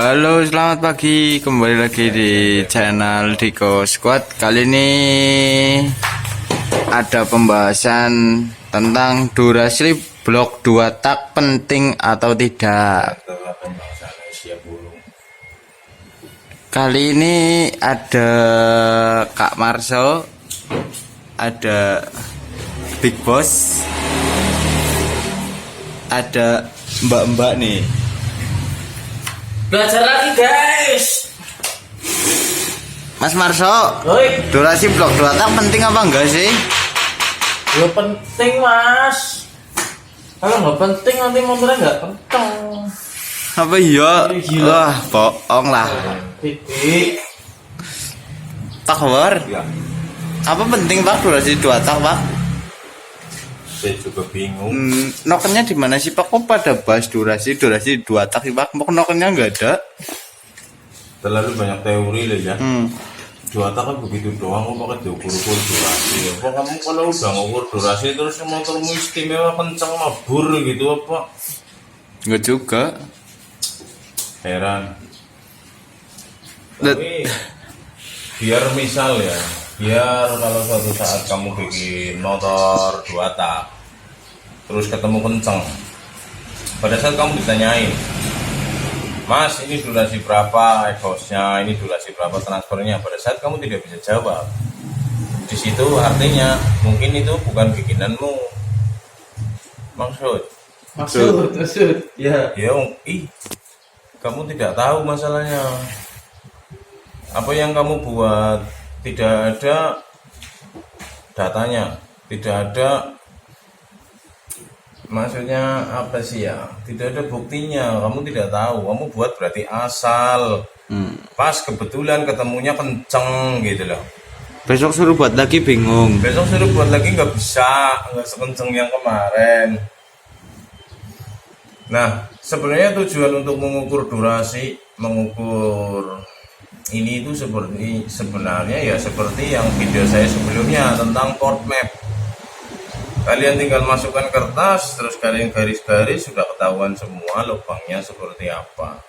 Halo, selamat pagi. Kembali lagi di channel Diko Squad. Kali ini ada pembahasan tentang durasi blok 2 tak penting atau tidak. Kali ini ada Kak Marso, ada Big Boss, ada mbak-mbak nih. Belajar lagi guys. Mas Marso, Oi, durasi blok 2 tak penting apa enggak sih? ya penting mas. Kalau nggak penting nanti motornya nggak kenceng. Apa iya? Iya. Wah, bohong lah. Titik. Pak War, Ya, apa penting Pak durasi 2 tak Pak? saya juga bingung. Nokennya di mana sih Pak? Kok pada bahas durasi 2 tak sih Pak? Kok nokennya nggak ada? Terlalu banyak teori lah ya. Hmm. Dua tak kan begitu doang, kok pakai diukur-ukur durasi. Apa kamu kalau udah ngukur durasi terus motormu istimewa kenceng mabur gitu apa? Nggak juga. Heran. Let- Tapi biar misal ya, biar kalau suatu saat kamu bikin motor dua tak, terus ketemu kenceng, pada saat kamu ditanyain, Mas, ini durasi berapa exhaustnya, ini durasi berapa transfernya, pada saat kamu tidak bisa jawab, di situ artinya mungkin itu bukan bikinanmu. Maksud Ya. ya, kamu tidak tahu masalahnya, apa yang kamu buat tidak ada datanya, tidak ada, maksudnya apa sih ya, tidak ada buktinya, kamu tidak tahu, kamu buat berarti asal. Pas kebetulan ketemunya kenceng gitu loh, Besok suruh buat lagi bingung. besok suruh buat lagi nggak bisa, nggak sekenceng yang kemarin. Nah, sebenarnya tujuan untuk mengukur durasi, mengukur ini itu seperti sebenarnya ya seperti yang video saya sebelumnya tentang port map. Kalian tinggal masukkan kertas, terus kalian garis-garis, sudah ketahuan semua lubangnya seperti apa.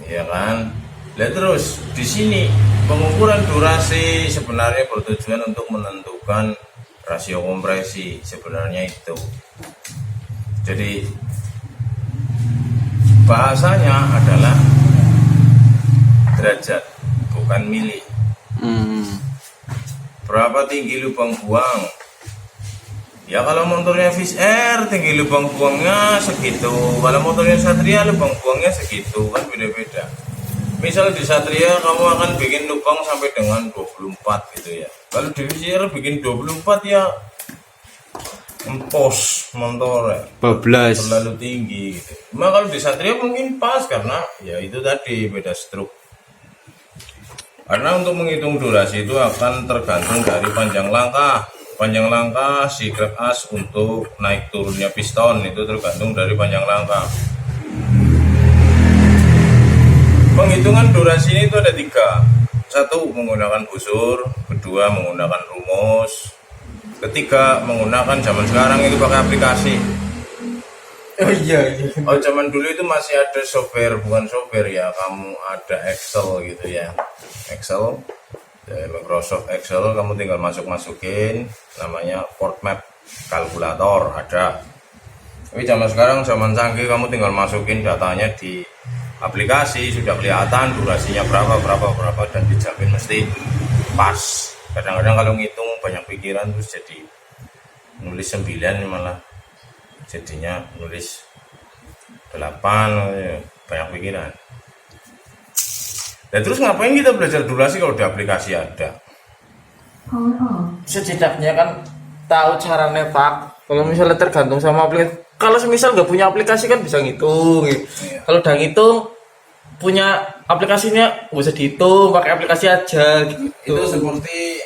Ya kan? Lihat terus di sini pengukuran durasi sebenarnya bertujuan untuk menentukan rasio kompresi, sebenarnya itu. Jadi bahasanya adalah derajat, bukan mili. Berapa tinggi lubang buang? Ya kalau motornya Fish Air tinggi lubang buangnya segitu, kalau motornya Satria lubang buangnya segitu, kan beda-beda. Misal di Satria kamu akan bikin lubang sampai dengan 24 gitu ya. Kalau di Fish Air bikin 24 ya empos motor Bablas. terlalu tinggi gitu. Cuma kalau di Satria mungkin pas karena ya itu tadi beda stroke. Karena untuk menghitung durasi itu akan tergantung dari panjang langkah. Panjang langkah si crank as untuk naik turunnya piston itu tergantung dari panjang langkah. Penghitungan durasi ini itu ada 3. Satu, menggunakan busur. Kedua, menggunakan rumus. Ketiga, menggunakan zaman sekarang itu pakai aplikasi. Oh iya. Oh, zaman dulu itu masih ada software, bukan software ya, kamu ada Excel gitu ya. Excel, ya, Microsoft Excel, kamu tinggal masukin namanya port map kalkulator ada. Tapi zaman sekarang zaman canggih, kamu tinggal masukin datanya di aplikasi, sudah kelihatan durasinya berapa dan dijamin mesti pas. Kadang-kadang kalau ngitung banyak pikiran terus jadi nulis 9 malah jadinya nulis 8, banyak pikiran. Dan terus ngapain kita belajar durasi kalau di aplikasi ada? Setidaknya kan tahu caranya Pak. Kalau misalnya tergantung sama aplikasi. Kalau misal nggak punya aplikasi kan bisa ngitung. Iya. Kalau udah ngitung punya aplikasinya nggak usah dihitung, pakai aplikasi aja gitu. Itu seperti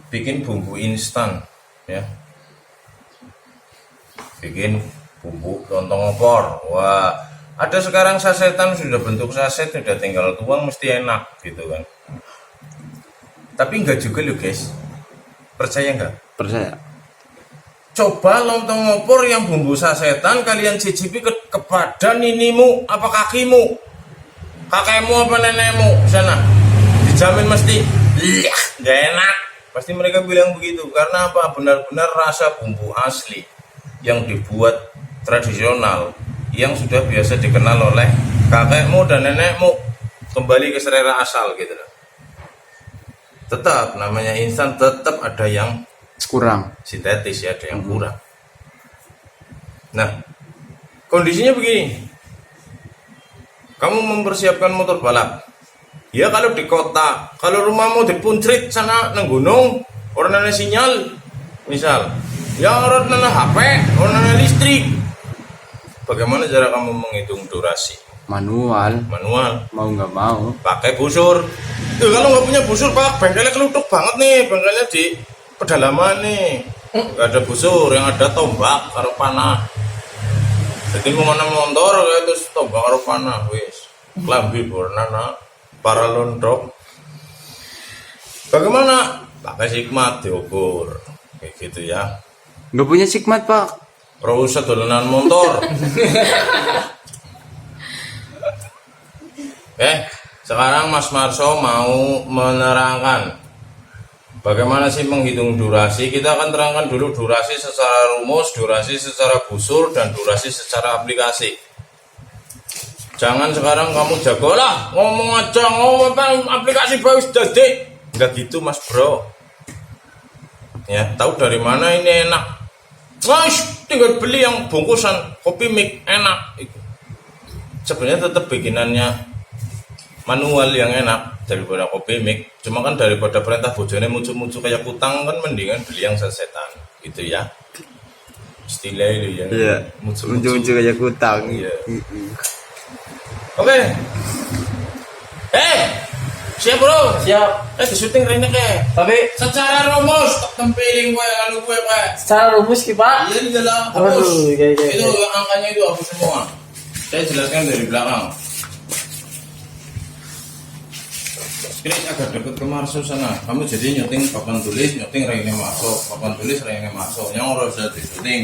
bikin bumbu instan ya, bikin bumbu lontong opor. Wah, ada sekarang sasetan sudah bentuk saset, sudah tinggal tuang mesti enak gitu kan. Tapi enggak juga loh guys, percaya enggak? Percaya. coba lontong opor yang bumbu sasetan kalian cicipi kepada ninimu apa kakimu, kakekmu apa nenekmu sana, dijamin mesti gak enak. Pasti mereka bilang begitu. Karena apa? Benar-benar rasa bumbu asli yang dibuat tradisional, yang sudah biasa dikenal oleh kakekmu dan nenekmu, kembali ke selera asal gitu loh. Tetap namanya instan, tetap ada yang Kurang. sintetis ya, ada yang kurang. Nah, kondisinya begini. Kamu mempersiapkan motor balap. Ya kalau di kota, kalau rumahmu di Puncrit sana nang gunung, orang ada sinyal, misal, ya orang ada HP, orang ada listrik. Bagaimana cara kamu menghitung durasi? Manual. Mau nggak mau. Pakai busur. Ya, kalau nggak punya busur, Pak, bengkelnya kelutuk banget nih, bengkelnya di pedalaman nih. Nggak ada busur, yang ada tombak karo panah. Jadi mau mana motor kayak terus tombak karo panah, wis. Lambi bornana, para lontok. Bagaimana? Pakai Sigmat diukur, kayak gitu ya. Nggak punya Sigmat, Pak. Usah dolanan motor. Sekarang Mas Marso mau menerangkan bagaimana sih menghitung durasi. Kita akan terangkan dulu durasi secara rumus, durasi secara busur, dan durasi secara aplikasi. Jangan sekarang kamu jago lah ngomong aja, ngomong aplikasi bagus jadi. Enggak gitu Mas Bro. Ya, tahu dari mana ini enak? Mas, tinggal beli yang bungkusan kopi mix enak. Sebenarnya tetap bikinannya manual yang enak daripada kopi mix. Cuma kan daripada perintah bojone muncul-muncul kayak kutang, kan mendingan beli yang sasetan gitu ya. Istilah itu ya. Iya. Muncul-muncul kayak kutang. Iya. Oke. Siap bro. Siap. Di syuting rene ke. Tapi Secara rumus tak tempeling gue anu gue Pak. secara rumus ki Pak. Iya di dalam Aduh, hapus. kayak. Itu angkanya itu hapus semua. Saya jelaskan dari belakang. Screen agak dekat ke Marso sana. Kamu jadi nyeting papan tulis, nyeting Raine Marso, papan tulis Raine Marso. Yang harus jadi syuting.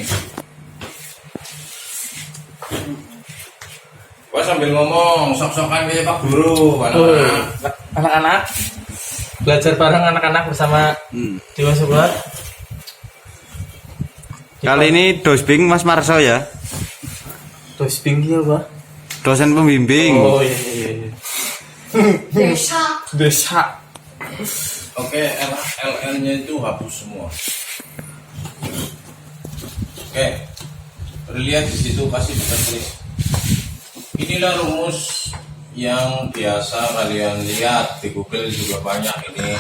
Gua sambil ngomong, sok-sokan kayak Pak Guru, Anak-anak belajar bareng anak-anak bersama Dewa Sebuah. Kali ini dosbing Mas Marso ya. Terus pinggir Pak. Dosen pembimbing. Oh iya. Desa. Oke, LN-nya itu hapus semua. Oke, lihat di situ kasih bisa tulis. Inilah rumus yang biasa kalian lihat di Google juga banyak ini.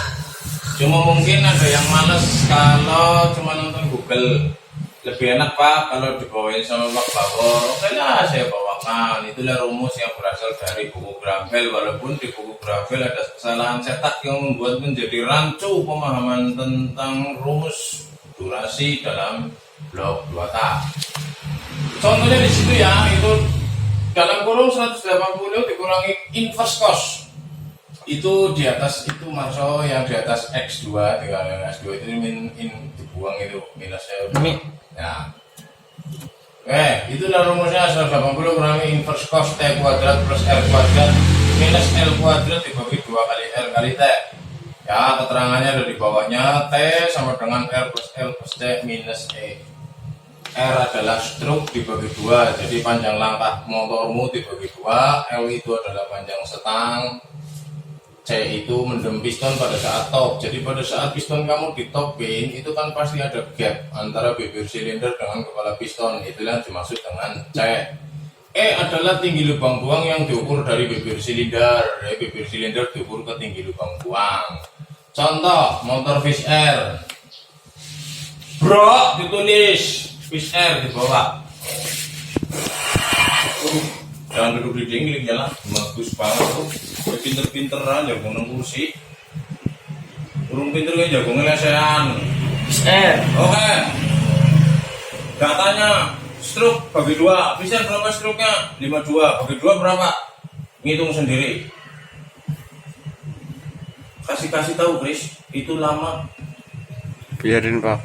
Cuma mungkin ada yang males kalau cuma nonton Google. Lebih enak Pak kalau dibawain sama Pak Bawor. Oke lah, saya bawakan. Itulah rumus yang berasal dari buku Grafel. Walaupun di buku Grafel ada kesalahan cetak yang membuat menjadi rancu pemahaman tentang rumus durasi dalam blok 2 tak. Contohnya di situ ya, itu dalam kurung 180 dikurangi inverse cos. Itu di atas itu Marso yang di atas X2 tinggal X2 itu dibuang itu minusnya. Ya. Itulah rumusnya 180 kurangi inverse cos T kuadrat plus R kuadrat minus L kuadrat dibagi 2 kali R kali T. Ya, keterangannya ada di bawahnya. T sama dengan R plus L plus T minus E. R adalah struk dibagi 2, jadi panjang langkah motormu dibagi 2. L itu adalah panjang setang. C itu mendem piston pada saat top. Jadi pada saat piston kamu ditopin, itu kan pasti ada gap antara bibir silinder dengan kepala piston. Itulah dimaksud dengan C. E adalah tinggi lubang buang yang diukur dari bibir silinder. Bibir silinder diukur ke tinggi lubang buang. Contoh, motor Fish Air. Bro, ditulis Fish Air di bawah. Jangan duduk di dingling ya lah, bagus banget tuh. Pinter-pinteran jago nang kursi. Urung pinter kayak jago ngelesean. Fish Air. Oke. Datanya struk bagi 2. Fish Air berapa struknya? 52. Bagi 2 berapa? Ngitung sendiri. Kasih tahu Chris, itu lama. Biarin Pak.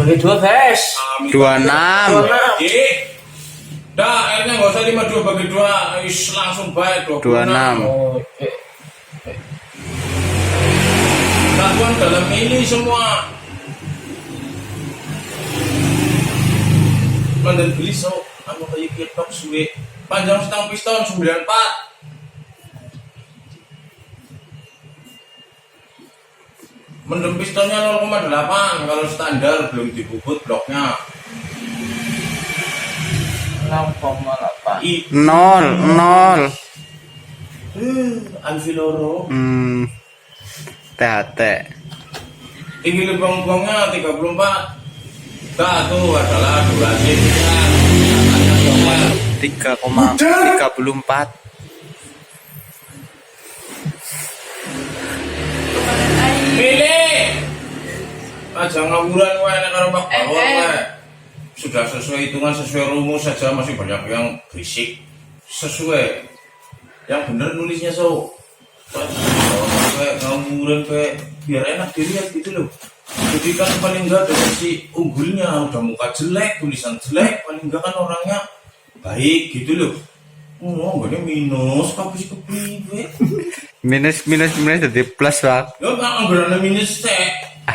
bagi 2 guys. 26. Dah, akhirnya nggak usah 52 bagi 2, langsung baik 26. Oh, Satuan dalam ini semua. Mandan beli so, anu kayak ketok suwe, panjang setengah piston 94. Mendem pistonnya 0,8, kalau standar belum dibubut bloknya. 6,8. 0. Alviloro. THT. Tinggi lubang-lubangnya 34. Nah, itu adalah durasi ya. 3,34. Pilih. Aja ngaburan wae nek karo Pak Bawor wae. Sudah sesuai hitungan, sesuai rumus saja, masih banyak yang berisik. Sesuai. Yang benar nulisnya so. Kayak ngaburan kayak biar enak dilihat gitu loh. Jadi kan paling enggak dari si unggulnya udah muka jelek, tulisan jelek, paling enggak kan orangnya baik gitu loh. Oh, enggak minus, kabeh kepriwe. Minus jadi plus, Pak. Yo nggak anggarannya minus teh.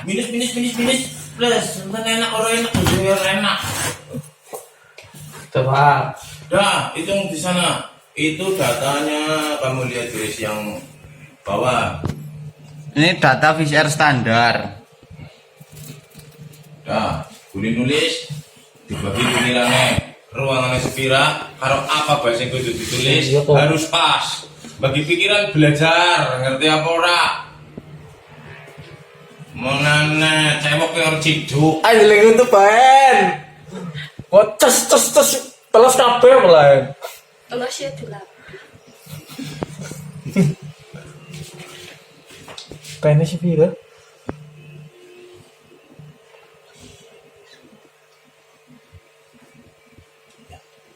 Minus plus. Entah enak orang enak, biar enak. Coba. Dah, hitung di sana. Itu datanya, kamu lihat tulis yang bawah. Ini data VCR standar. Dah, boleh nulis dibagi nilainya. Ruangannya sepira, karo apa bahasa yang kudu ditulis Iya, kok. harus pas. Bagi pikiran belajar, ngerti apa ora? Menane cewek yang ciduk. Ayo lagi untuk Ben. Oh, tes telas kabeh mulai. Kalau sih dulu. Pennya sih pira?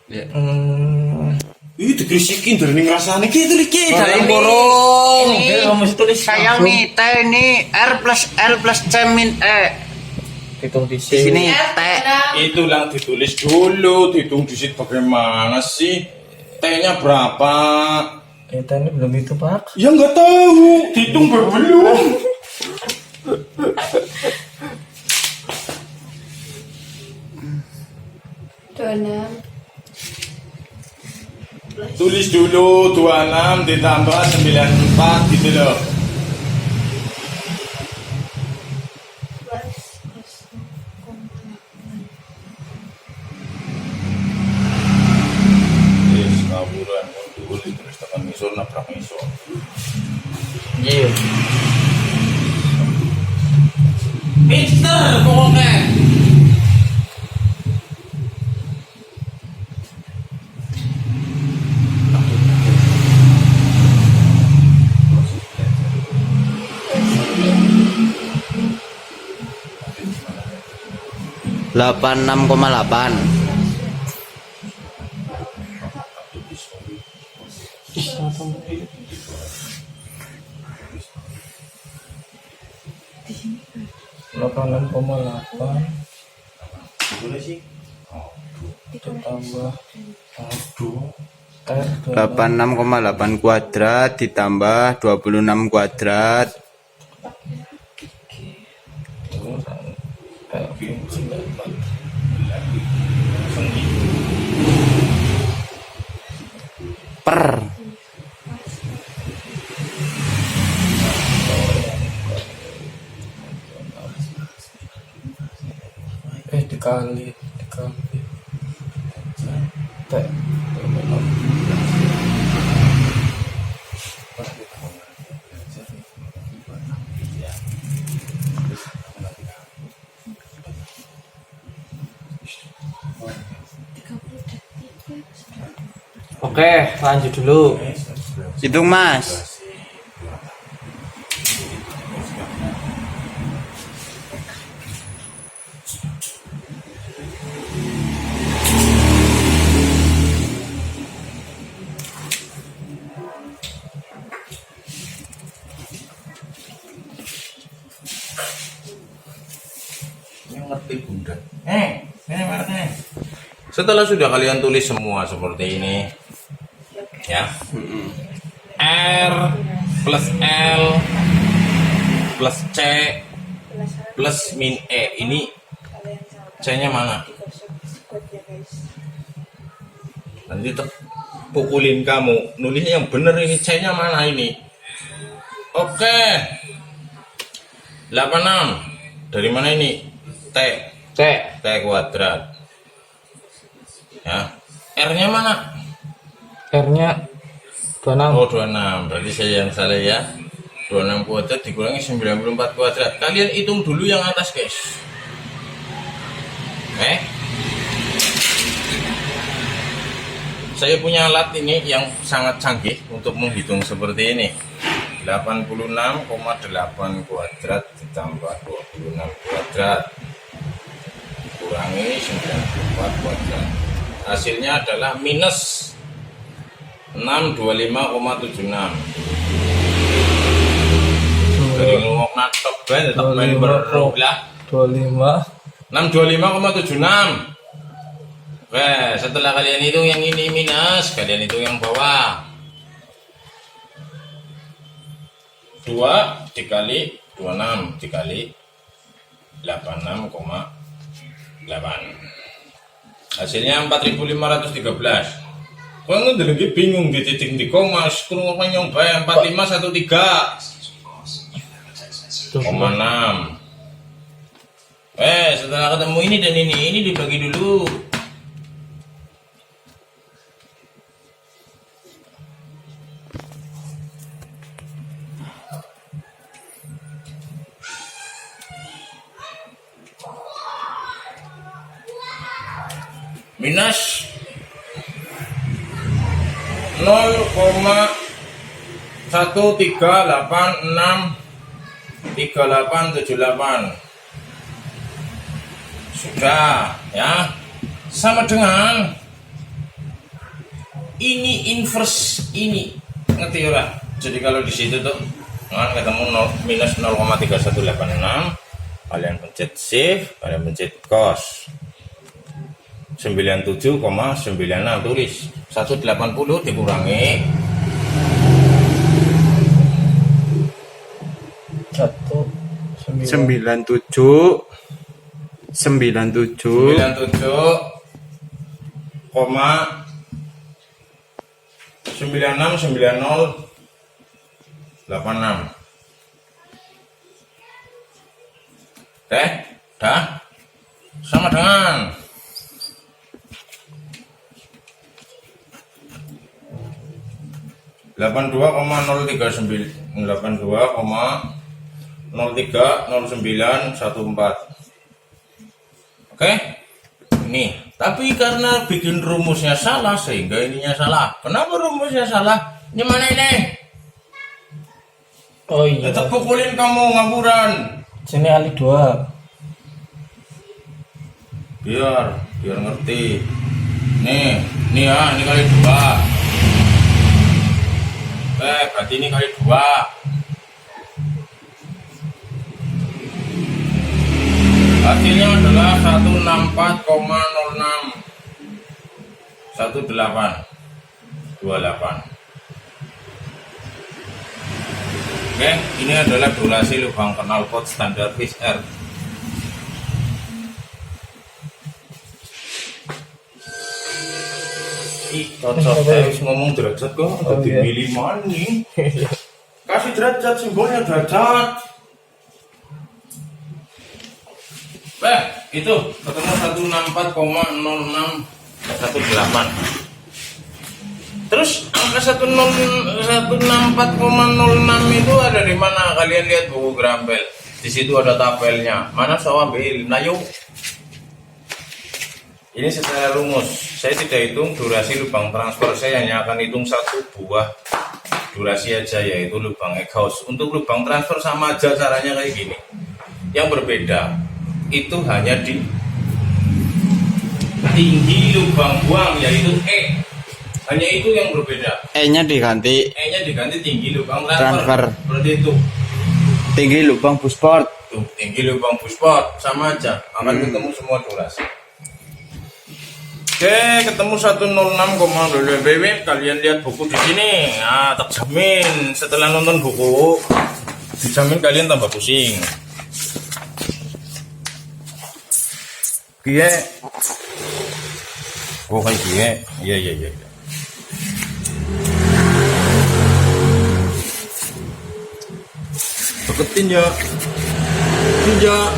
Ya. Ih, dikrisikin dari ngerasane gitu iki Dalam dalam borong. Ini kamu tulis Sayang nih, T ini R plus C min E. hitung di Di sini T. Itu yang ditulis dulu, dihitung disit bagaimana sih? T-nya berapa? Ini belum itu, Pak. Ya nggak tahu, dihitung belum. Dona. Tulis dulu 26 ditambah 94 gitu loh. Yes, kaburan dulu terus tekan misur nabrak misur. Iya. Mister pokoknya. Delapan 6,8. Delapan 6,8 Boleh sih. tambah Aduh. R 86,8 kuadrat ditambah 26 kuadrat. Per. dikali T. Oke, lanjut dulu. Hitung, Mas. ngerti bunda. Ini mereknya. Setelah sudah kalian tulis semua seperti ini, ya. R plus L plus C plus min E. Ini C-nya mana? Nanti pukulin kamu. Nulisnya yang bener ini, C-nya mana ini? Oke. 86. Dari mana ini? T. T kuadrat. Ya. R-nya mana? R-nya 26. Oh, 26. Berarti saya yang salah ya. 26 kuadrat dikurangi 94 kuadrat. Kalian hitung dulu yang atas, guys. Saya punya alat ini yang sangat canggih untuk menghitung seperti ini. 86,8 kuadrat ditambah 26 kuadrat kurangi 94 kuadrat. Hasilnya adalah minus 625,76. Dari ngomong natok ben tetap main beruk lah. 25. 625,76. Oke, setelah kalian hitung yang ini minus, kalian hitung yang bawah. 2 dikali 26 dikali 86,8. Hasilnya 4513. Kau nggak lagi bingung di titik di koma, sekurang kurangnya nyoba 4513,6. Setelah ketemu ini dan ini dibagi dulu. Minus 0,13863878. Sudah ya, sama dengan ini inverse ini, ngerti ora? Jadi kalau di situ tuh ketemu minus 0,3186, kalian pencet shift, kalian pencet cos 97,96, tulis 180 dikurangi 96,969086. Oke, dah sama dengan 82,030914. Oke, ini. Tapi karena bikin rumusnya salah sehingga ininya salah. Kenapa rumusnya salah? Ini mana ini? Oh iya. Tetap pukulin kamu ngaburan. Sini kali 2. Biar ngerti. Nih ya, ini kali 2. Berarti ini kali 2. Hasilnya adalah 164,061828. Oke, ini adalah durasi lubang knalpot standar Fish Air. Cocok harus ngomong derajat kok, dipilih maning. Kasih derajat, simbolnya derajat. Itu ketemu 164,0618. Terus angka 164,06 itu ada di mana? Kalian lihat buku Grambel. Di situ ada tabelnya. Mana saya ambil? Nah yuk. Ini secara rumus. Saya tidak hitung durasi lubang transfer. Saya hanya akan hitung satu buah durasi aja, yaitu lubang exhaust. Untuk lubang transfer sama aja caranya kayak gini. Yang berbeda itu hanya di tinggi lubang buang, yaitu E. Hanya itu yang berbeda. E-nya diganti E-nya diganti tinggi lubang transfer. Berarti itu tinggi lubang busport. tinggi lubang buspot sama aja akan ketemu semua durasi. Oke, ketemu 106,0 BW. Kalian lihat buku di sini. Nah, tak jamin setelah nonton buku dijamin kalian tambah pusing. Gie. Oh, kayak gie. Iya. Deketin ya. Tidak.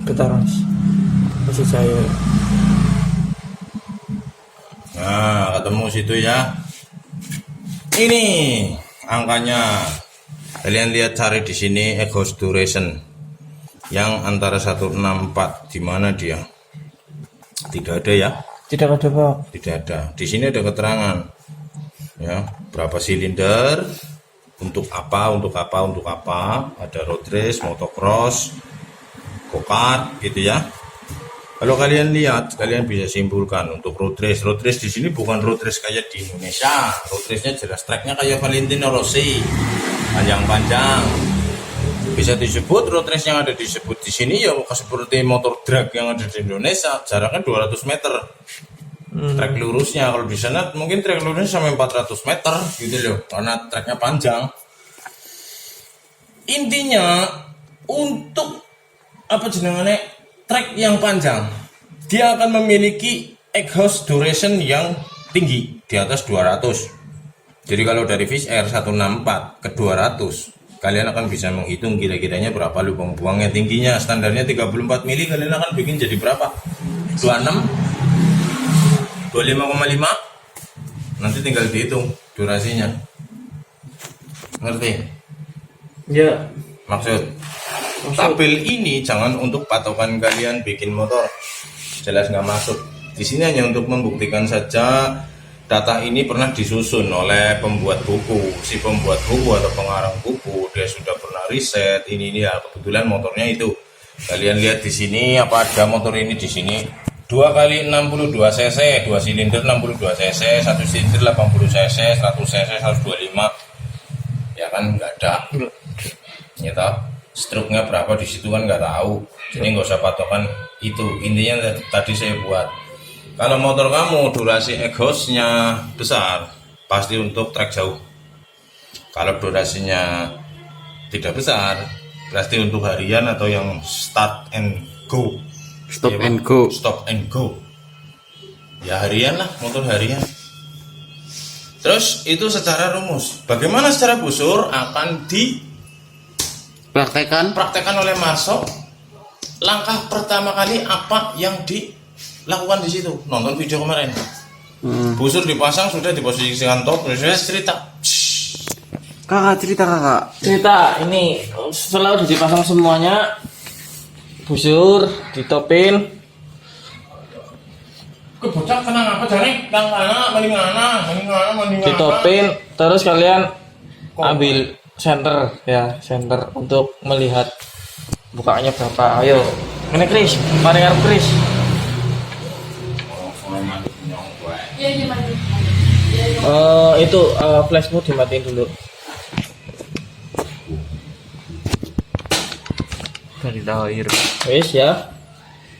Betaras. Masih saya. Nah, ketemu situ ya. Ini angkanya. Kalian lihat cari di sini exhaust duration yang antara 164. Di mana dia? Tidak ada ya? Tidak ada, Pak. Tidak ada. Di sini ada keterangan. Ya, berapa silinder? Untuk apa? Ada road race, motocross, go-kart gitu ya. Kalau kalian lihat, kalian bisa simpulkan untuk road race. Road race di sini bukan road race kayak di Indonesia. Road race-nya jelas tracknya kayak Valentino Rossi, panjang-panjang. Bisa disebut road race yang ada disebut di sini ya seperti motor drag yang ada di Indonesia. Jaraknya 200 meter. Trek lurusnya, kalau di sana mungkin trek lurusnya sampai 400 meter gitu loh, karena treknya panjang. Intinya untuk apa jenengannya trek yang panjang, dia akan memiliki exhaust duration yang tinggi di atas 200. Jadi kalau dari Fish Air 164 ke 200, kalian akan bisa menghitung kira-kiranya berapa lubang buangnya. Tingginya standarnya 34 mili, kalian akan bikin jadi berapa? 26, 25,5. Nanti tinggal dihitung durasinya. Ngerti? Ya. Maksud tabel ini jangan untuk patokan kalian bikin motor. Jelas nggak masuk. Di sini hanya untuk membuktikan saja data ini pernah disusun oleh pembuat buku. Si pembuat buku atau pengarang buku dia sudah pernah riset ini ya, kebetulan motornya itu. Kalian lihat di sini apa ada motor ini di sini? 2 kali 62 cc, 2 silinder 62 cc, 1 silinder 80 cc, 100 cc 125. Ya kan nggak ada. Ya toh, struknya berapa di situ kan nggak tahu. Jadi nggak usah patokan itu. Intinya tadi saya buat. Kalau motor kamu durasi exhaustnya besar, pasti untuk trek jauh. Kalau durasinya tidak besar, pasti untuk harian atau yang start and go. Stop Ya, and go. Stop and go. Ya harian lah, motor harian. Terus itu secara rumus. Bagaimana secara busur akan Praktekan. dipraktekkan oleh Marso. Langkah pertama kali apa yang dilakukan di situ? Nonton video kemarin. Busur dipasang, sudah diposisikan top, sudah cerita. Kakak cerita. Ini setelah udah dipasang semuanya, busur ditopin. Kebocak tenang apa jane? Mendingana. Ditopin, terus kalian ambil center untuk melihat bukanya berapa. Ayo, ini Chris, mari ngarep Chris. Itu flashmu dimatiin dulu. Dari air. Wis ya.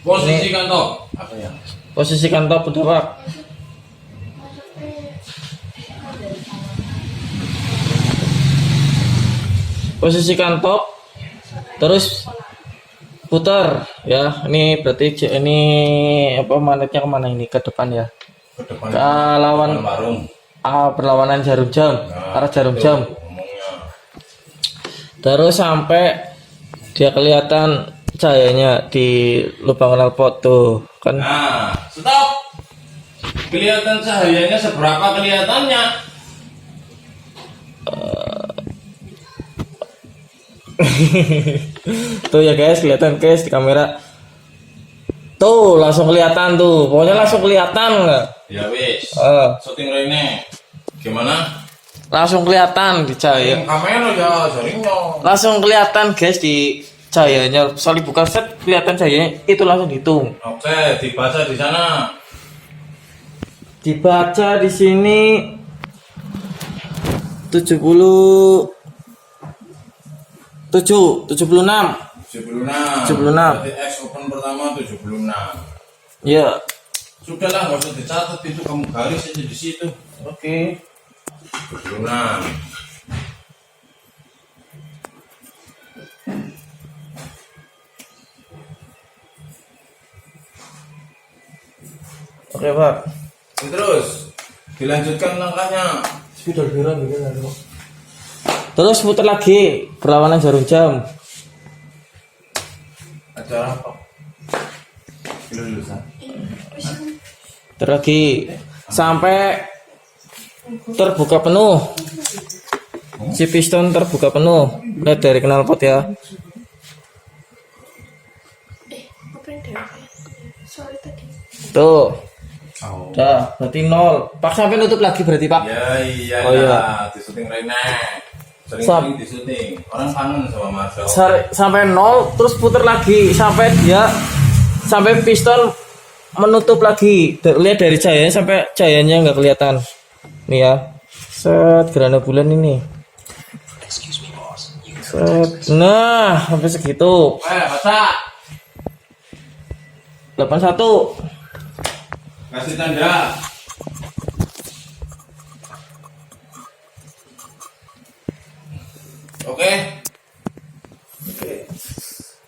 Posisikan top. Apa ya? Posisikan top udah, Pak. Posisikan top. Terus putar ya. Ini berarti ini apa manetnya kemana ini? Ke depan ya. Ke depan. Ke lawan warung. Berlawanan jarum jam. Arah jarum jam. Ngomongnya. Terus sampai dia kelihatan cahayanya di lubang knalpot tuh kan. Nah, stop. Kelihatan cahayanya seberapa kelihatannya? Tuh ya guys, kelihatan guys di kamera. Tuh langsung kelihatan tuh, pokoknya langsung kelihatan nggak? Ya wis. Syuting Rene. Gimana? Langsung kelihatan di cahaya. Yang kamera ya jaringnya. Langsung kelihatan guys di cahayanya. Soalnya buka set kelihatan cahayanya itu langsung dihitung. Oke, dibaca di sana. Dibaca di sini 76. 76. 76. Berarti X open pertama 76. Ya. Sudahlah, nggak usah dicatat itu, kamu garis aja di situ. Oke. 76. Oke, Pak. Terus dilanjutkan langkahnya. Terus putar lagi perlawanan jarum jam. Acara apa? Lulusan. Putar lagi sampai terbuka penuh. Si piston terbuka penuh. Lihat dari knalpot ya. Apa yang dewe? Sorry tadi. Tuh. Dah, berarti 0. Pak sampai nutup lagi berarti, Pak. Ya iya. Oh, iya. Di syuting Rene. Sering-sering di syuting. Orang kangen sama Marcel. Sampai 0 terus putar lagi sampai piston menutup lagi. Lihat dari cahayanya sampai cahayanya nggak kelihatan. Nih ya. Set gerhana bulan ini. Set. Nah, sampai segitu. Baca. 81. Kasih tanda. Oke.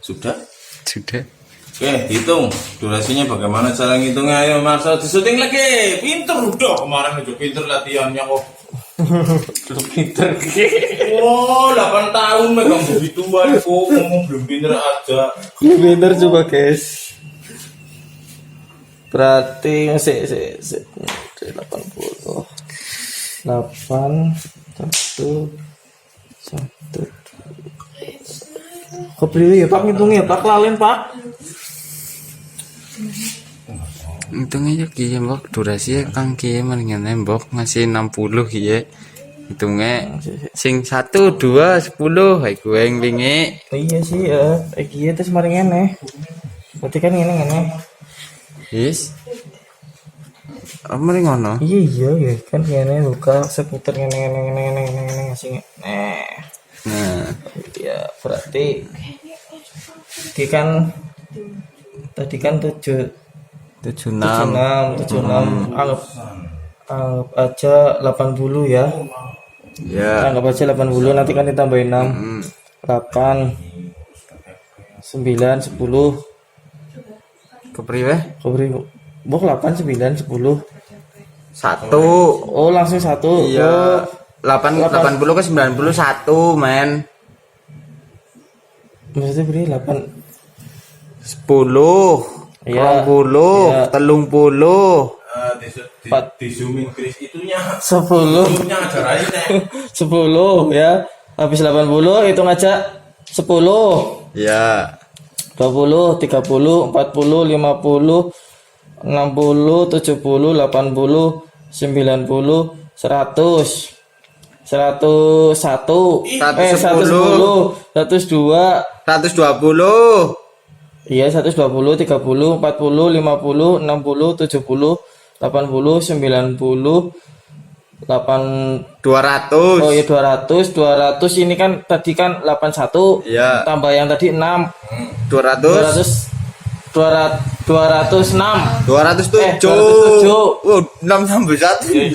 Sudah? Sudah. Oke, hitung durasinya bagaimana cara ngitungnya. Ayo Marcel, disyuting lagi. Pinter udah kemarin udah pinter latihannya kok. Pinter. Oh, 8 tahun megang begituan kok, ngomong belum pinter aja. Pinter coba, guys. Berarti 80. 8 1 Kok beli ya Pak, ngitungnya Pak, lalin Pak. Hitungnya kiye mbok durasi kang kiye mendingan mbok ngasih 60 kiye. Hitungnya sing 1 2 10 hai gue yang wingi. Iya sih ya, iki terus mari ngene. Berarti kan ngene. Yes. Amri ngono. Iya ya, kan ngene buka seputar ngene ngasih. Nah, Ya berarti tadi kan 76. 76 anggap aja 80 ya. Ya. Anggap aja 80, nanti kan ditambahin 6. 8 9 10. Kepriwe? Kubri bok 8 9 10. 1. Oh, langsung 1. Iya. 80 ke 91, men. Maksudnya beri 8. 10. Iya. 20, Iya. 10. 30. Di zoomin Chris itunya. 10. Zoomnya aja aja nih. 10 ya. Habis 80 hitung aja 10. Ya. 20, 30, 40, 50, 60, 70, 80, 90, 100, 101, 110, 102, 120. iya 120, 30, 40, 50, 60, 70, 80, 90, 200. Oh iya 200 ini kan tadi kan 81. Iya. Tambah yang tadi 6. 200. 206. 207. 207. Oh, 6 sampai 1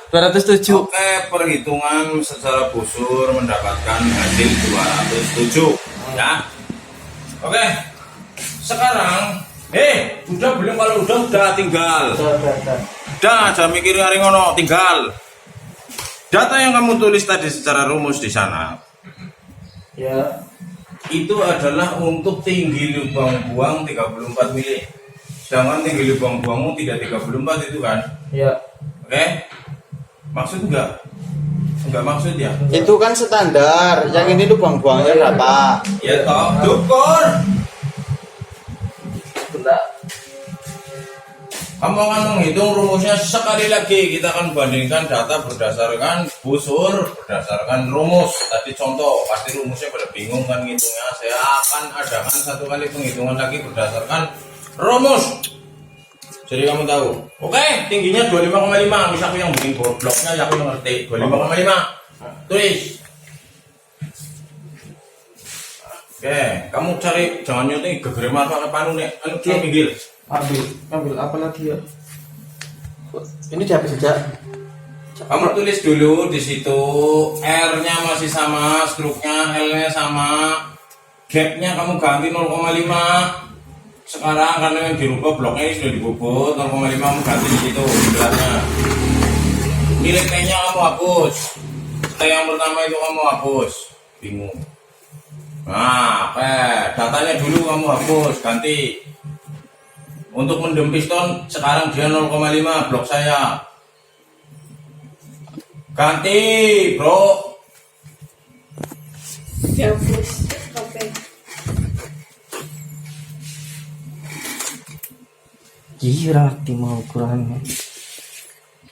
Terus 207. Oke, perhitungan secara busur mendapatkan hasil 207 ya. Oke. Sekarang udah belum? Kalau udah tinggal. Udah, jangan mikirin hari ngono, tinggal. Data yang kamu tulis tadi secara rumus di sana. Ya. Itu adalah untuk tinggi lubang buang 34 mili. Sedangkan tinggi lubang buangmu tidak 34 itu kan? Ya. Oke? Maksud enggak? Enggak maksud ya? Itu kan standar. Yang ini lubang buangnya berapa? Ya toh, dukur. Bentar. Kamu akan menghitung rumusnya sekali lagi. Kita akan bandingkan data berdasarkan busur, berdasarkan rumus. Tadi contoh, pasti rumusnya pada bingung kan ngitungnya. Saya akan adakan satu kali penghitungan lagi berdasarkan rumus. Jadi kamu tahu. Oke, tingginya 25,5. Bisa aku yang bikin bloknya, ya aku yang ngerti. 25,5. Tulis. Oke, kamu cari jangan nyuting gegere pakai panu nek anu pinggir. Ambil apa lagi ya? Ini dihapus saja. Kamu tulis dulu di situ R-nya masih sama, struknya L-nya sama, gap-nya kamu ganti 0,5. Sekarang karena yang dirubah bloknya ini sudah dibobot 0,5 kamu ganti di situ beratnya. Nilai T-nya kamu hapus. T yang pertama itu kamu hapus. Bingung. Nah, datanya dulu kamu hapus, ganti. Untuk mendem piston sekarang dia 0,5 blok saya. Ganti, bro. Dihapus. Oke. Kira mau ukurannya.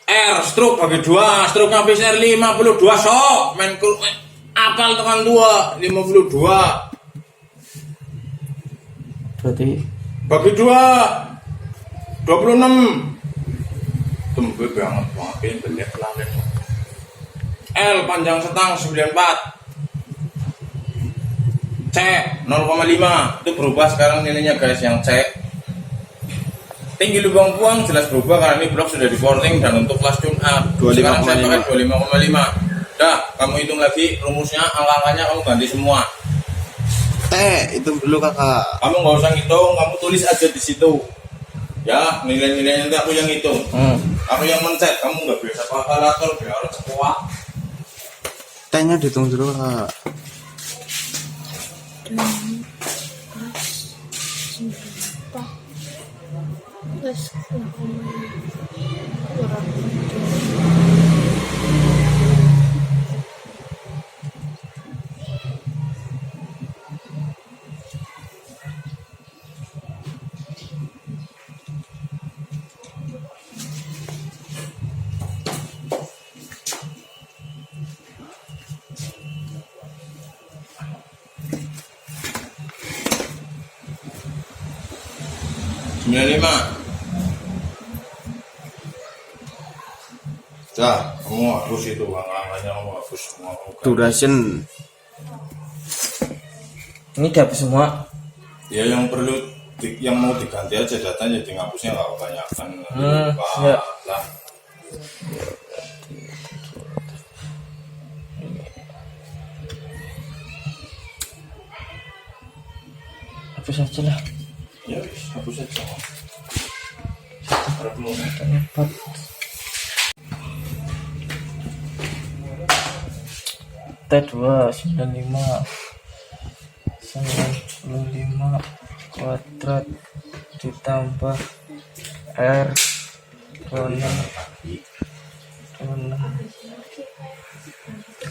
R stroke bagi 2, stroke habis R 52 sok. Main apal tekan 2, 52. Berarti Bagi 2, 26. Tembe banget maafin bener lain. L panjang setang 94. C 0,5 itu berubah sekarang nilainya guys yang C. Tinggi lubang buang jelas berubah karena ini blok sudah di porting dan untuk kelas tune up. Sekarang saya pakai 25,5. Dah, kamu hitung lagi rumusnya, angka-angkanya kamu ganti semua. Hitung dulu kakak. Kamu nggak usah ngitung, kamu tulis aja di situ. Ya, nilai-nilainya nanti aku yang hitung. Aku yang mencet, kamu nggak biasa kalkulator, biar harus kuat. T-nya dihitung dulu kakak. Plus 0,5 95. Dah, kamu hapus itu angka-angkanya, kamu hapus semua. Duration. ini dihapus semua. Ya yang perlu yang mau diganti aja datanya, jadi ngapusnya nggak kebanyakan. Ya. Lah. Hapus aja lah. Ya, hapus aja. Harap mau. 4. T2 95 kuadrat ditambah R 26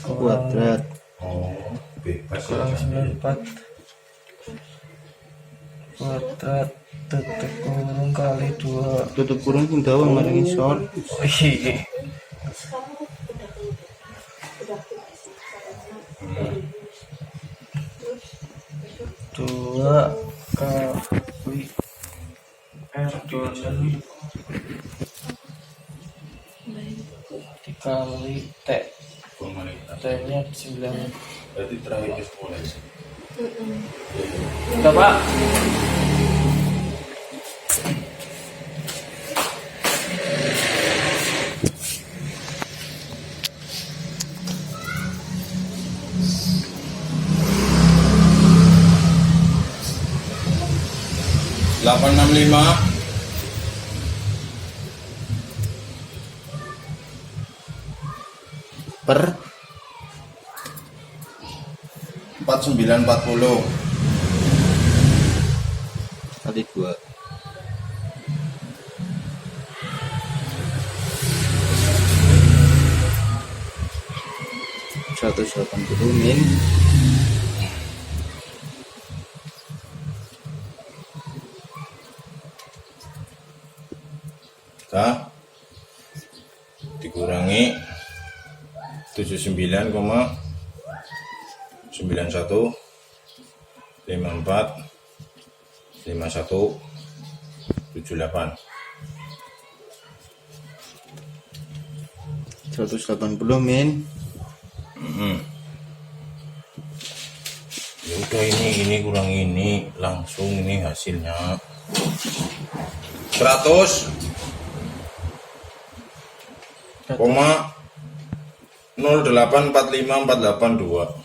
Kuadrat. Oh, bebas kurang ya. 94 kuadrat tutup kurung kali 2. Tutup kurung pun tahu maring short. Iya. Dua kali R26 dikali T. T nya 9. Berarti terakhir mulai. Enggak pak. Delapan 65 Per 4940 kali 2. 180 min. Kita dikurangi 79,91 54 51 78 180 min. Ya udah, ini kurang ini, langsung ini hasilnya 100,0845482.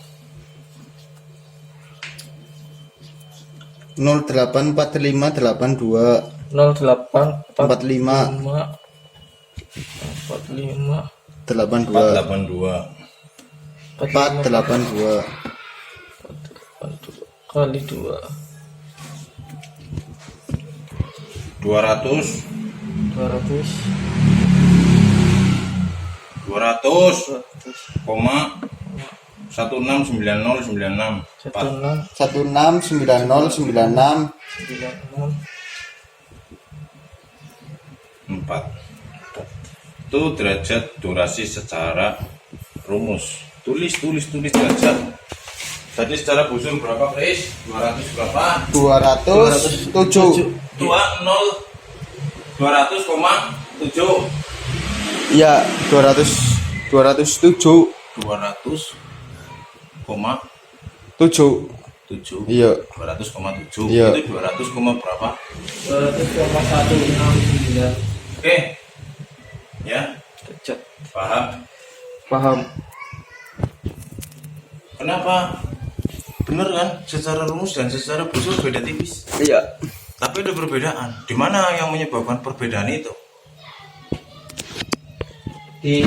084582 08 45 45 82 482 kali 2 200 200 koma 169096 169096 4 itu derajat durasi secara rumus. Tulis derajat. Tadi secara busur berapa, Chris? 200 berapa? 207 200,7. ya 207 200,7. iya 200,7. Iya. Itu 200, berapa? 200,169 Oke. Ya, derajat. paham. Kenapa? Bener kan? Secara rumus dan secara busur beda tipis. iya Tapi ada perbedaan. Di mana yang menyebabkan perbedaan itu? Di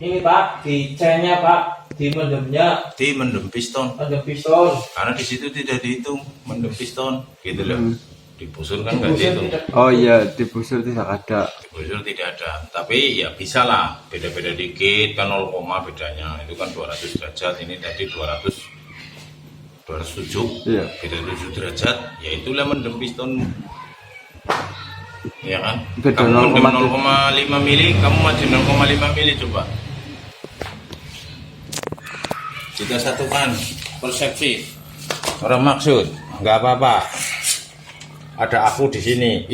ini Pak, di chainnya Pak, di mendemnya, Di mendem piston. mendem piston. Karena di situ tidak dihitung mendem piston, gitu loh. Di busur kan nggak dihitung. oh iya di busur tidak ada. Di busur tidak ada. Tapi ya bisa lah. Beda-beda dikit kan 0, bedanya. Itu kan 200 derajat. Ini tadi 207. Iya. Beda 7 derajat. Ya itulah mendem piston. Ya kan? Beda Kamu 0,7. mendem 0,5 mili, kamu maju 0,5 mili coba. Kita satukan persepsi. Orang maksud, nggak apa-apa. Ada aku di sini.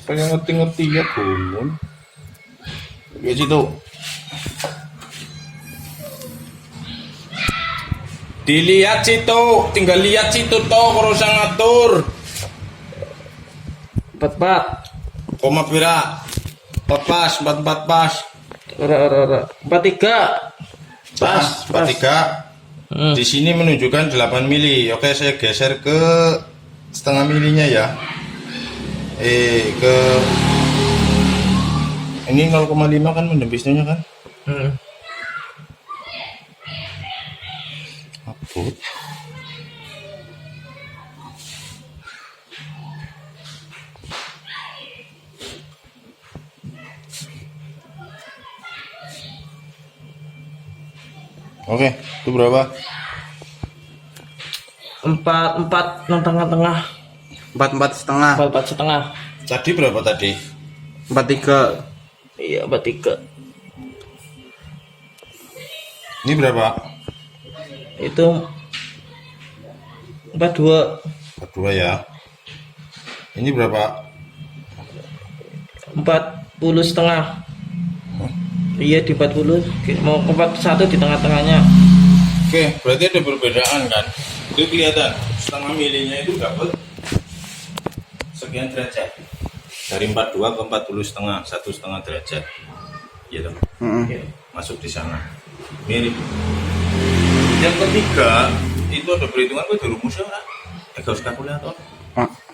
Pengen ngerti-ngerti ya, Bun. Ya situ. Dilihat situ, tinggal lihat situ toh, kalau usah ngatur. 44. Koma pira. 4 pas, 44 pas. Ora. 43. Pas, 43. Di sini menunjukkan 8 mili. Oke, saya geser ke setengah milinya ya. Ke ini 0,5 kan mendem pistonnya kan? Abut. Oke, itu berapa? 44 yang tengah-tengah. 44,5 44 setengah. Tadi berapa tadi? 43 Iya, 43. Ini berapa? Itu 42. 42 ya. Ini berapa? 40 setengah. Iya di 40. Mau ke 41 di tengah-tengahnya. Oke, berarti ada perbedaan kan? Itu kelihatan setengah milinya itu dapat sekian derajat. Dari 42 ke 40 setengah, 1,5 derajat. Gitu. Masuk di sana. Mirip. Yang ketiga, itu ada perhitungan gue di rumusnya kan? Egos kalkulator.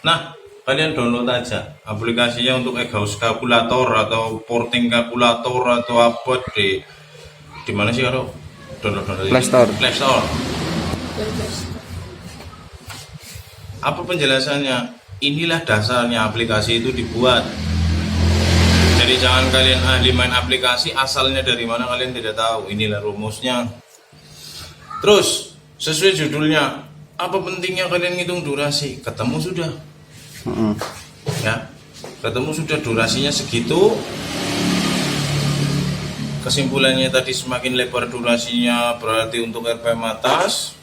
Nah, kalian download aja aplikasinya untuk Egos kalkulator atau porting kalkulator atau apa di mana sih kalau download Play Store. Play Store. Apa penjelasannya? Inilah dasarnya aplikasi itu dibuat. Jadi jangan kalian ahli main aplikasi, asalnya dari mana kalian tidak tahu. Inilah rumusnya. Terus sesuai judulnya, apa pentingnya kalian ngitung durasi? Ketemu sudah. Ya, ketemu sudah durasinya segitu. Kesimpulannya tadi semakin lebar durasinya berarti untuk RPM atas.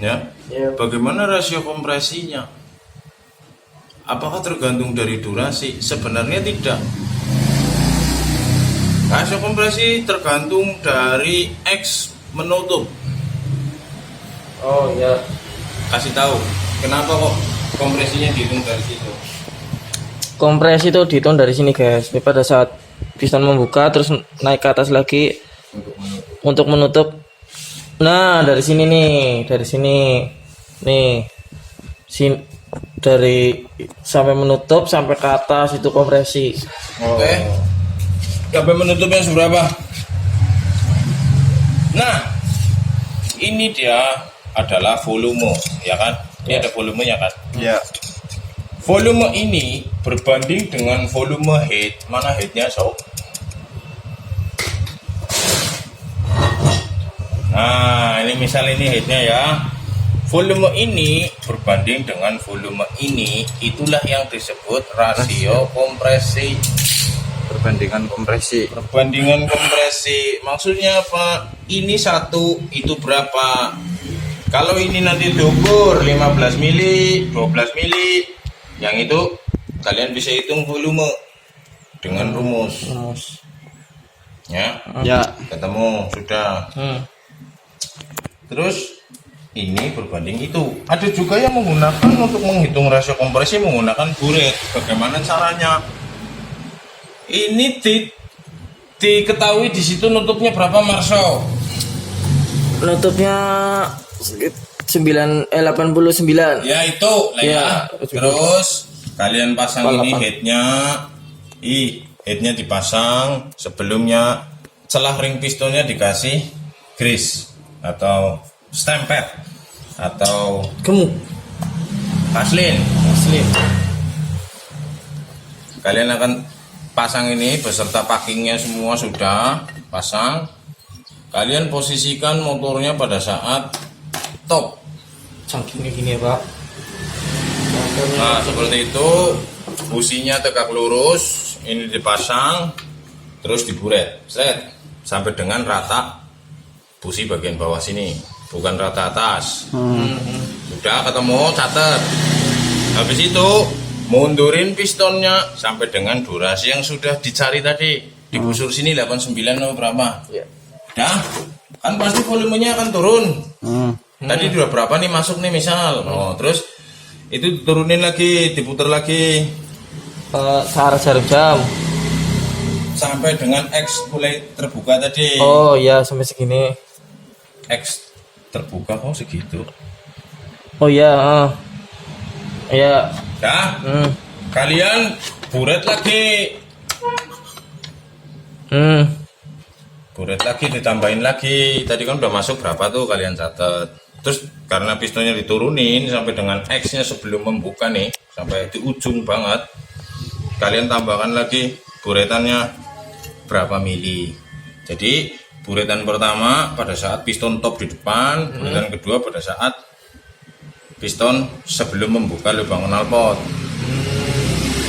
Ya. Bagaimana rasio kompresinya? Apakah tergantung dari durasi? Sebenarnya tidak. Rasio kompresi tergantung dari X menutup. Oh iya. Kasih tahu, kenapa kok kompresinya dihitung dari situ? Kompresi itu dihitung dari sini guys. Ini pada saat piston membuka terus naik ke atas lagi untuk menutup. Nah dari sini nih, dari sini nih, sini dari sampai menutup sampai ke atas itu kompresi. Oke. Sampai menutupnya seberapa? Nah, ini dia adalah volume, ya kan? Ini ada volumenya kan? Ya. Volume ini berbanding dengan volume head. Mana headnya, sob? Nah, ini misal ini headnya ya. Volume ini berbanding dengan volume ini, itulah yang disebut rasio kompresi. Perbandingan kompresi. Perbandingan kompresi maksudnya apa? Ini satu, itu berapa? Kalau ini nanti diukur 15 mili, 12 mili, yang itu kalian bisa hitung volume dengan rumus. Ya, Ya. ketemu sudah. Terus ini berbanding itu. Ada juga yang menggunakan untuk menghitung rasio kompresi menggunakan buret. Bagaimana caranya? Ini diketahui di situ nutupnya berapa, Marso? Nutupnya 89. Ya itu lah ya. Ya. Terus kalian pasang ini 48. headnya. Headnya dipasang. Sebelumnya celah ring pistonnya dikasih grease atau stempel atau Gemuk. Vaseline. Asli. Kalian akan pasang ini beserta packingnya semua sudah pasang. Kalian posisikan motornya pada saat top. Cangkingnya gini ya Pak. Nah seperti itu, businya tegak lurus, ini dipasang, terus diburet, set sampai dengan rata busi bagian bawah sini, bukan rata atas. Sudah ketemu, catat. Habis itu mundurin pistonnya sampai dengan durasi yang sudah dicari tadi. Digusur sini 89 atau berapa? Ya. Dah, kan pasti volumenya akan turun. Tadi udah berapa nih masuk nih misal. Oh, terus itu turunin lagi, diputar lagi Searah jarum jam. sampai dengan X mulai terbuka tadi. Oh iya sampai segini. X terbuka kok segitu. Oh iya. Iya. Dah, kalian buret lagi. Buret lagi, ditambahin lagi. Tadi kan udah masuk berapa tuh kalian catat. Terus karena pistonnya diturunin sampai dengan X-nya sebelum membuka nih, sampai di ujung banget. Kalian tambahkan lagi buretannya berapa mili. Jadi buretan pertama pada saat piston top di depan, buretan kedua pada saat piston sebelum membuka lubang knalpot.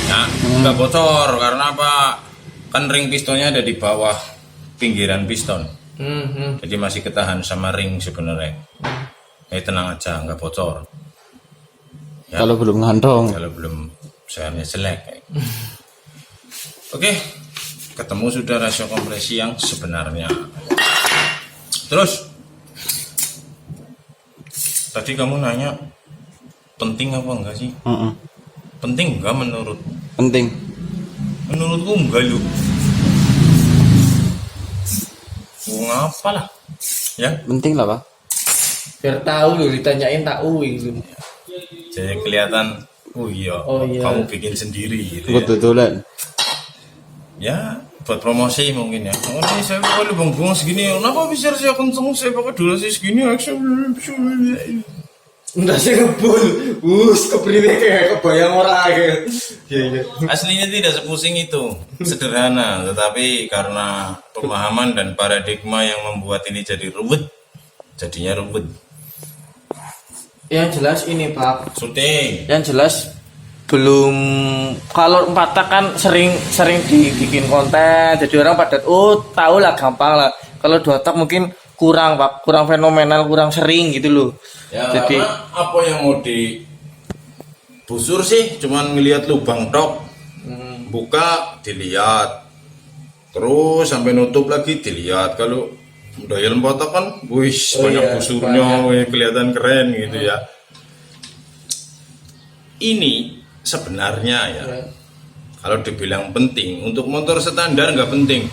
Nah, nggak bocor karena apa? Kan ring pistonnya ada di bawah pinggiran piston. Jadi masih ketahan sama ring sebenarnya. Tenang aja, nggak bocor. Ya, Kalau belum ngantong. kalau belum sayapnya jelek. Oke, ketemu sudah rasio kompresi yang sebenarnya. Terus tadi kamu nanya penting apa enggak sih? Penting enggak menurut? Penting. Menurutku enggak lu. Ngapa lah? Ya, Penting lah Pak. Biar tahu loh ditanyain tahu gitu. jadi kelihatan. Oh iya, kamu bikin sendiri gitu ya. Betul-betulan. Ya, buat promosi mungkin ya. Oh, ini saya pakai lubang buang segini. Kenapa bisa saya kenceng? Saya pakai durasi segini. Enggak sih ngebul. Keprine kayak kebayang orang kayak. Iya. Aslinya tidak sepusing itu, sederhana. Tetapi karena pemahaman dan paradigma yang membuat ini jadi ruwet, jadinya ruwet. Yang jelas ini Pak. Syuting. Yang jelas belum, kalau 4 tak kan sering dibikin konten jadi orang pada tahu lah, gampang lah. Kalau 2 tak mungkin kurang Pak, kurang fenomenal, kurang sering gitu loh. Ya, Jadi karena apa yang mau dibusur sih? Cuman ngelihat lubang tok, buka dilihat, terus sampai nutup lagi dilihat. Kalau udah helm potok kan wis banyak busurnya, wih, kelihatan keren gitu ya. Ini sebenarnya ya, kalau dibilang penting untuk motor standar nggak penting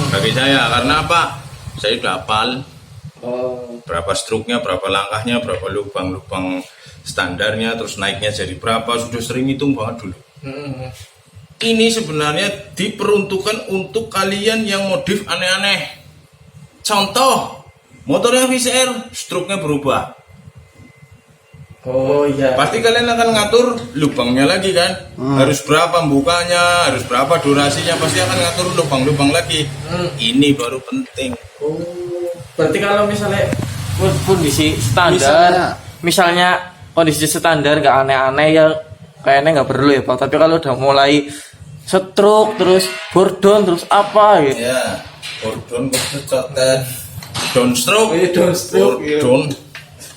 bagi saya. Karena apa, saya udah hafal berapa struknya, berapa langkahnya, berapa lubang-lubang standarnya, terus naiknya jadi berapa, sudah sering hitung banget dulu. Ini sebenarnya diperuntukkan untuk kalian yang modif aneh-aneh. Contoh, motornya VCR, struknya berubah. Oh iya. Pasti kalian akan ngatur lubangnya lagi kan. Harus berapa bukanya, harus berapa durasinya, pasti akan ngatur lubang-lubang lagi. Ini baru penting. Oh, berarti kalau misalnya kondisi standar, misalnya kondisi standar nggak aneh-aneh ya kayaknya nggak perlu ya Pak. Tapi kalau udah mulai stroke terus boredom terus apa gitu. Ya, boredom kecocotan, downstroke, boredom.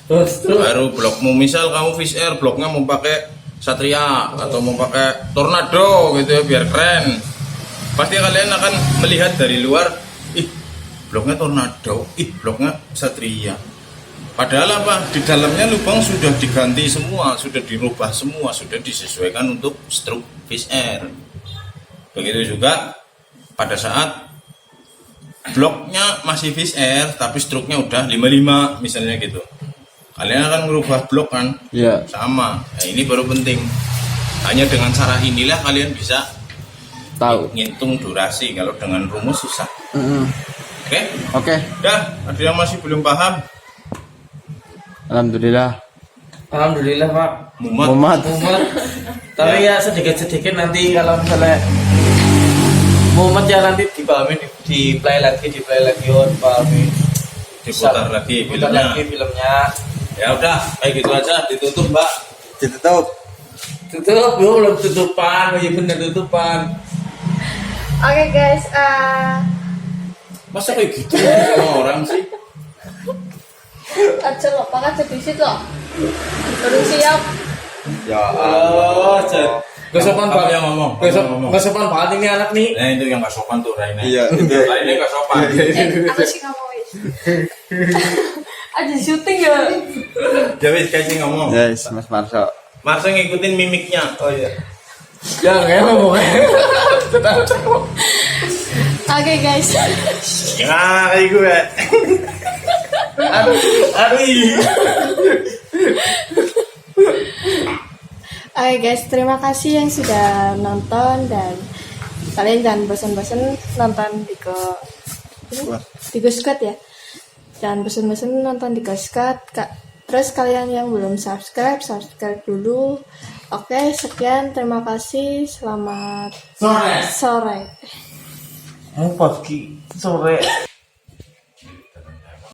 Terus Baru blokmu, misal kamu VCR bloknya mau pakai Satria atau mau pakai Tornado gitu ya biar keren, pasti kalian akan melihat dari luar, ih bloknya Tornado, ih bloknya Satria. Padahal apa, di dalamnya lubang sudah diganti semua, sudah dirubah semua, sudah disesuaikan untuk stroke VCR. Begitu juga pada saat bloknya masih VCR tapi stroke-nya udah 55 misalnya gitu, kalian akan merubah blok kan. Iya. Sama. Nah, ini baru penting. Hanya dengan cara inilah kalian bisa Tahu. ngitung durasi. Kalau dengan rumus susah. Oke? Oke. Dah, ada yang masih belum paham? Alhamdulillah. alhamdulillah Pak. Mumat. Muhammad. Tapi ya sedikit-sedikit nanti kalau misalnya momen ya nanti dipahami, di play lagi oh dipahami. Diputar lagi Putar filmnya. lagi filmnya. Ya udah, kayak gitu aja. Ditutup, Mbak. Ditutup. Tutup, belum tutupan, iya bener tutupan. Oke guys, Masa kayak gitu sama orang sih? aja lo, pakai di situ loh. Baru siap. Ya Oh, gak sopan Apa banget. yang ngomong? Gak sopan banget ini anak nih. Nah, itu yang gak sopan tuh, Raina. Iya, itu. Raina gak sopan. Aku sih nggak mau wis. Aja syuting ya. Jadi kasih ngomong. Yes, Mas Marso. Masa ngikutin mimiknya. Oh iya. Ya kayak ngomongnya. Oke guys. Ya, kayak gue. Aduh. Oke guys, terima kasih yang sudah nonton dan kalian jangan bosan-bosan nonton di Squad ya. Jangan bosan-bosan nonton di Squad. Terus kalian yang belum subscribe dulu. Oke, sekian, terima kasih. Selamat sore. Mau pagi sore.